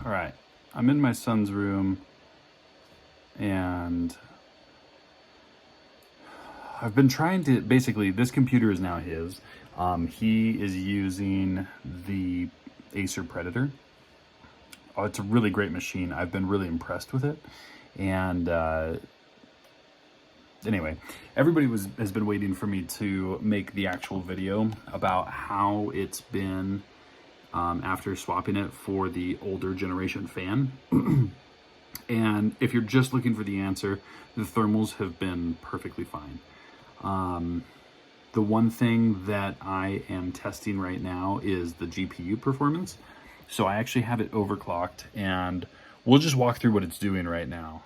All right, I'm in my son's room and I've been trying to, basically this computer is now his. He is using the Acer Predator. Oh, it's a really great machine. I've been really impressed with it. And anyway, everybody has been waiting for me to make the actual video about how it's been after swapping it for the older generation fan. And if you're just looking for the answer, the thermals have been perfectly fine. The one thing that I am testing right now is the GPU performance. So I actually have it overclocked, and we'll just walk through what it's doing right now.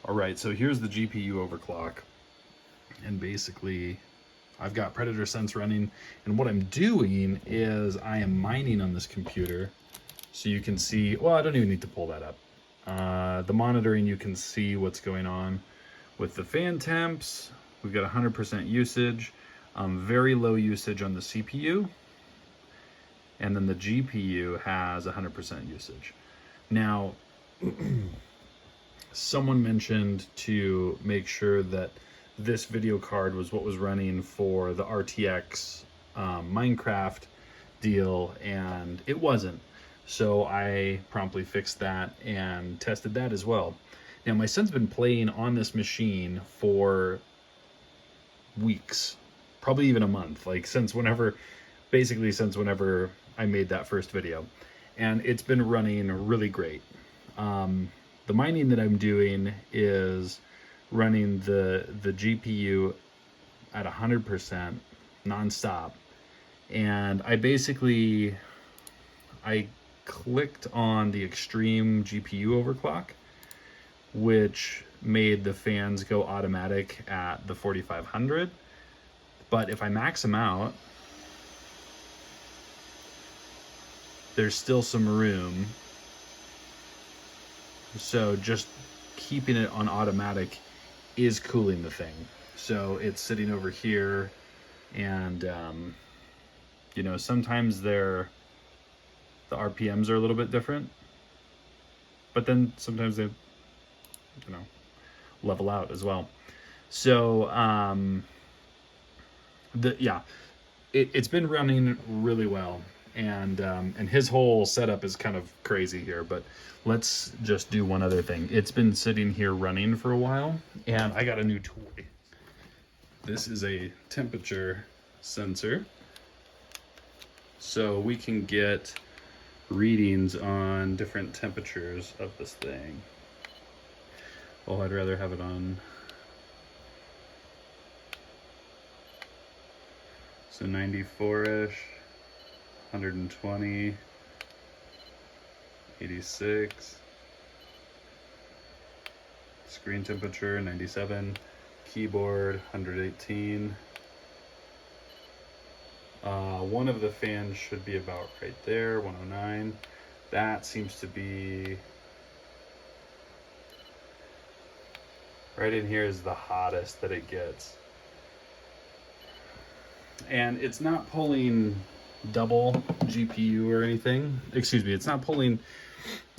All right, so here's the GPU overclock. And basically, I've got Predator Sense running, and what I'm doing is I am mining on this computer. So you can see, well, I don't even need to pull that up. The monitoring, you can see what's going on with the fan temps. We've got 100% usage, very low usage on the CPU. And then the GPU has 100% usage. Now, someone mentioned to make sure that this video card was what was running for the RTX Minecraft deal, and it wasn't. So I promptly fixed that and tested that as well. Now, my son's been playing on this machine for weeks, probably even a month, like since whenever I made that first video, and it's been running really great. The mining that I'm doing is running the GPU at 100% nonstop, and I clicked on the extreme GPU overclock, which made the fans go automatic at the 4500. But if I max them out, there's still some room. So just keeping it on automatic is cooling the thing. So it's sitting over here, and you know, sometimes the RPMs are a little bit different, but then sometimes they, you know, level out as well. So it's been running really well. And his whole setup is kind of crazy here, but let's just do one other thing. It's been sitting here running for a while, and I got a new toy. This is a temperature sensor, so we can get readings on different temperatures of this thing. Oh, I'd rather have it on. So 94-ish. 120, 86, screen temperature 97, keyboard 118. One of the fans should be about right there, 109. That seems to be right in here is the hottest that it gets. And it's not pulling double GPU or anything. Excuse me, it's not pulling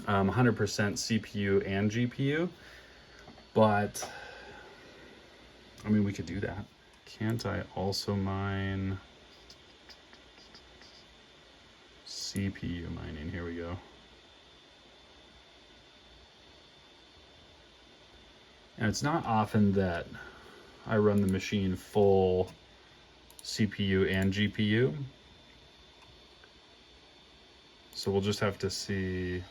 100% CPU and GPU, but I mean, we could do that. Can't I also mine CPU mining? Here we go. And it's not often that I run the machine full CPU and GPU. So we'll just have to see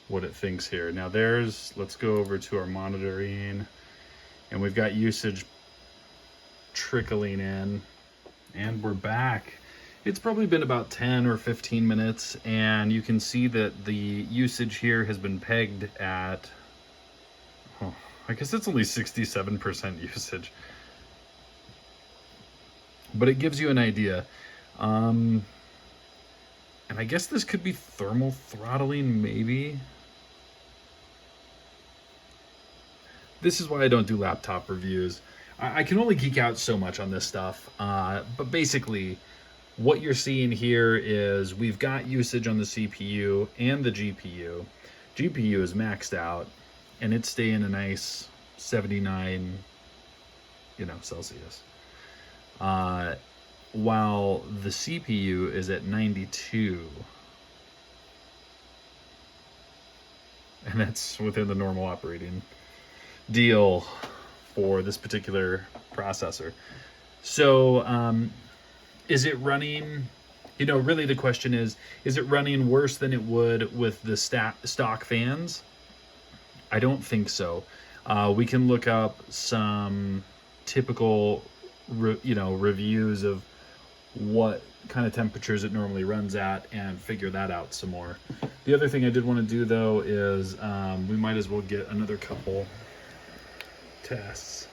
what it thinks here. Now let's go over to our monitoring, and we've got usage trickling in, and we're back. It's probably been about 10 or 15 minutes, and you can see that the usage here has been pegged at, oh, I guess it's only 67% usage. But it gives you an idea. And I guess this could be thermal throttling, maybe. This is why I don't do laptop reviews. I can only geek out so much on this stuff. But basically, what you're seeing here is we've got usage on the CPU and the GPU. GPU is maxed out, and it's staying a nice 79, Celsius. While the CPU is at 92. And that's within the normal operating deal for this particular processor. So is it running, really the question is it running worse than it would with the stock fans? I don't think so. We can look up some typical reviews of what kind of temperatures it normally runs at and figure that out some more. The other thing I did want to do though is we might as well get another couple tests.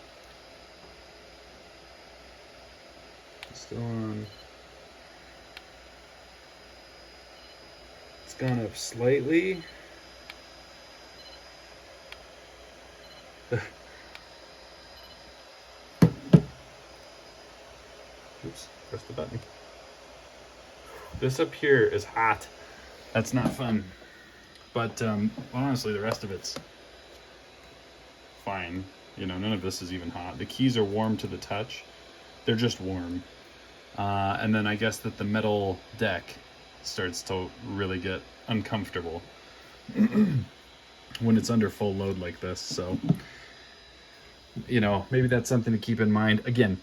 Still on. It's gone up slightly. Oops, press the button. This up here is hot. That's not fun. But honestly, the rest of it's fine. None of this is even hot. The keys are warm to the touch. They're just warm. And then I guess that the metal deck starts to really get uncomfortable when it's under full load like this. So, maybe that's something to keep in mind. Again,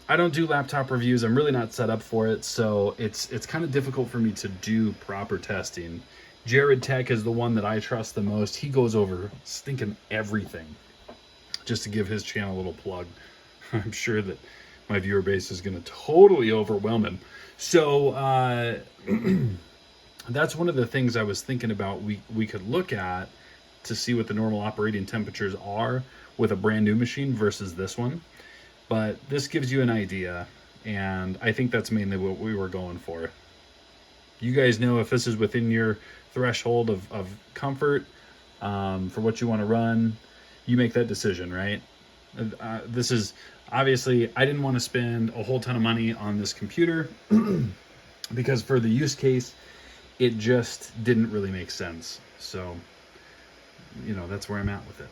I don't do laptop reviews. I'm really not set up for it, so it's kind of difficult for me to do proper testing. Jared Tech is the one that I trust the most. He goes over stinking everything. Just to give his channel a little plug. I'm sure that my viewer base is going to totally overwhelm him. So that's one of the things I was thinking about we could look at to see what the normal operating temperatures are with a brand new machine versus this one. But this gives you an idea, and I think that's mainly what we were going for. You guys know if this is within your threshold of comfort for what you want to run, you make that decision, right? This is, obviously, I didn't want to spend a whole ton of money on this computer because for the use case, it just didn't really make sense. So, that's where I'm at with it.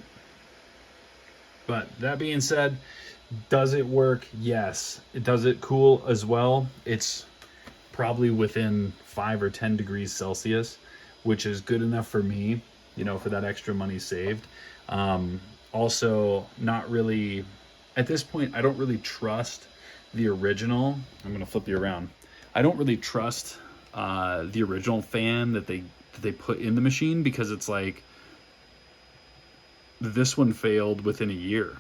But that being said, does it work? Yes. Does it cool as well? It's probably within 5 or 10 degrees Celsius, which is good enough for me, for that extra money saved. Also, not really, at this point, I don't really trust the original. I'm going to flip you around. I don't really trust the original fan that they put in the machine, because it's like this one failed within a year.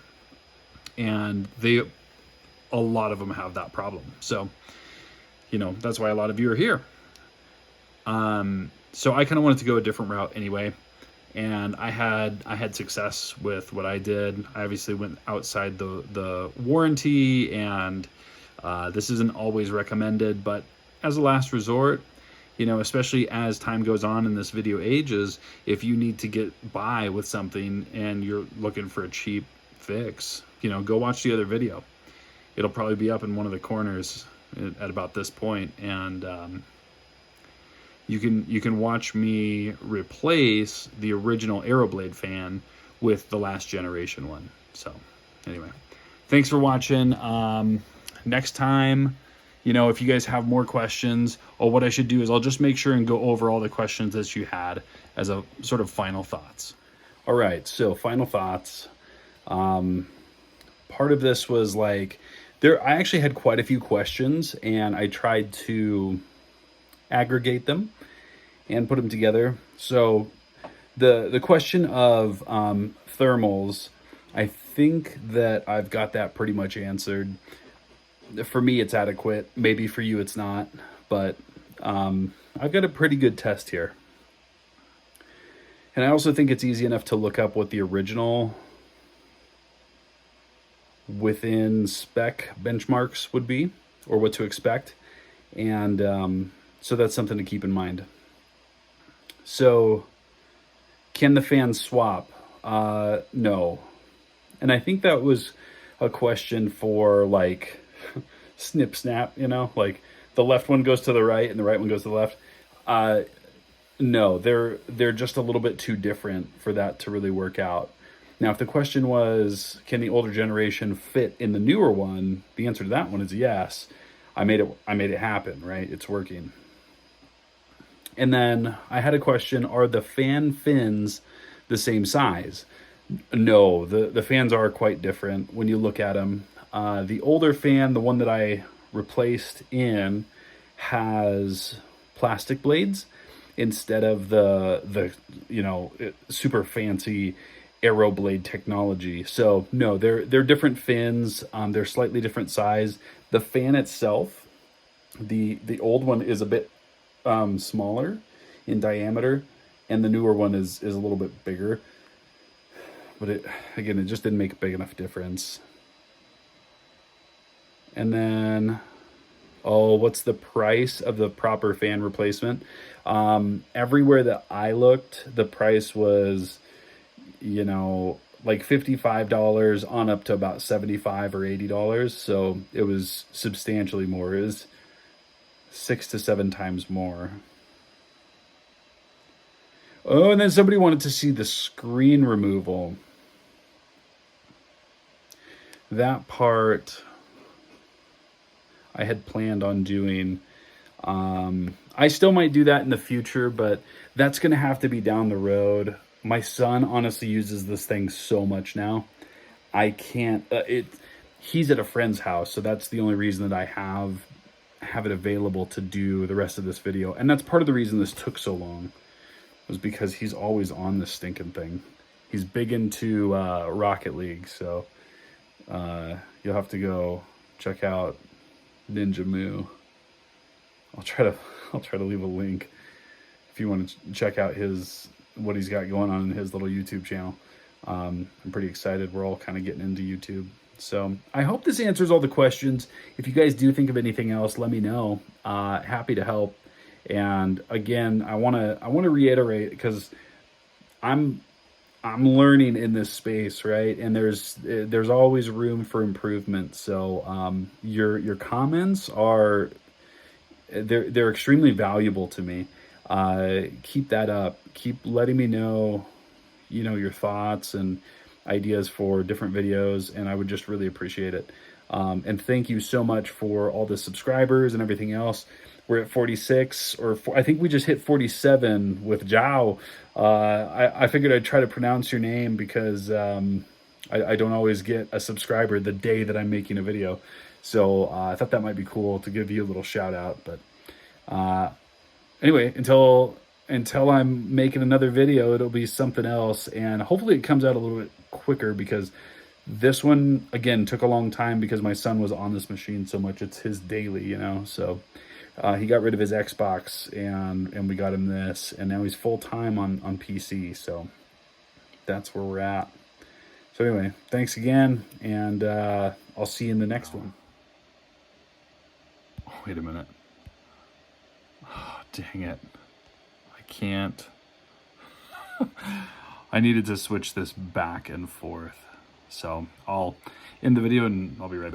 And a lot of them have that problem. So, that's why a lot of you are here. So I kind of wanted to go a different route anyway. And I had success with what I did. I obviously went outside the warranty, and this isn't always recommended, but as a last resort, especially as time goes on and this video ages, if you need to get by with something and you're looking for a cheap fix, go watch the other video. It'll probably be up in one of the corners at about this point, and you can watch me replace the original aeroblade fan with the last generation one. So anyway, thanks for watching. Next time, if you guys have more questions, or what I should do is I'll just make sure and go over all the questions that you had as a sort of final thoughts. All right, so final thoughts. Part of this was like, I actually had quite a few questions, and I tried to aggregate them and put them together. So the question of thermals, I think that I've got that pretty much answered. For me, it's adequate. Maybe for you, it's not. But I've got a pretty good test here. And I also think it's easy enough to look up what the original within spec benchmarks would be, or what to expect. And so that's something to keep in mind. So can the fans swap? No. And I think that was a question for like snip snap, like the left one goes to the right and the right one goes to the left. No, they're just a little bit too different for that to really work out. Now, if the question was, can the older generation fit in the newer one? The answer to that one is yes. I made it happen, right? It's working. And then I had a question, are the fan fins the same size? No, the fans are quite different when you look at them. The older fan, the one that I replaced in, has plastic blades instead of the super fancy aeroblade technology. So no, they're different fins. They're slightly different size. The fan itself, the old one is a bit smaller in diameter, and the newer one is a little bit bigger. But it just didn't make a big enough difference. And then, oh, what's the price of the proper fan replacement? Everywhere that I looked, the price was, like $55 on up to about $75 or $80. So it was substantially more. It was 6 to 7 times more. Oh, and then somebody wanted to see the screen removal. That part I had planned on doing. I still might do that in the future, but that's going to have to be down the road. My son honestly uses this thing so much now. I can't, he's at a friend's house, so that's the only reason that I have it available to do the rest of this video. And that's part of the reason this took so long, was because he's always on this stinking thing. He's big into Rocket League, so you'll have to go check out Ninja Moo. I'll try to leave a link if you want to check out what he's got going on in his little YouTube channel. I'm pretty excited. We're all kind of getting into YouTube. So I hope this answers all the questions. If you guys do think of anything else, let me know. Happy to help. And again, I want to reiterate, because I'm learning in this space, right? And there's always room for improvement. So your comments are they're extremely valuable to me. Keep that up. Keep letting me know, your thoughts and ideas for different videos, and I would just really appreciate it. And thank you so much for all the subscribers and everything else. We're at 46, I think we just hit 47 with Zhao. I figured I'd try to pronounce your name, because I don't always get a subscriber the day that I'm making a video. So I thought that might be cool to give you a little shout out. But anyway, until I'm making another video, it'll be something else. And hopefully it comes out a little bit quicker, because this one, again, took a long time because my son was on this machine so much. It's his daily, So he got rid of his Xbox, and we got him this. And now he's full-time on PC. So that's where we're at. So anyway, thanks again, and I'll see you in the next one. Oh, wait a minute. Oh, dang it. I can't. I needed to switch this back and forth. So I'll end the video and I'll be right back.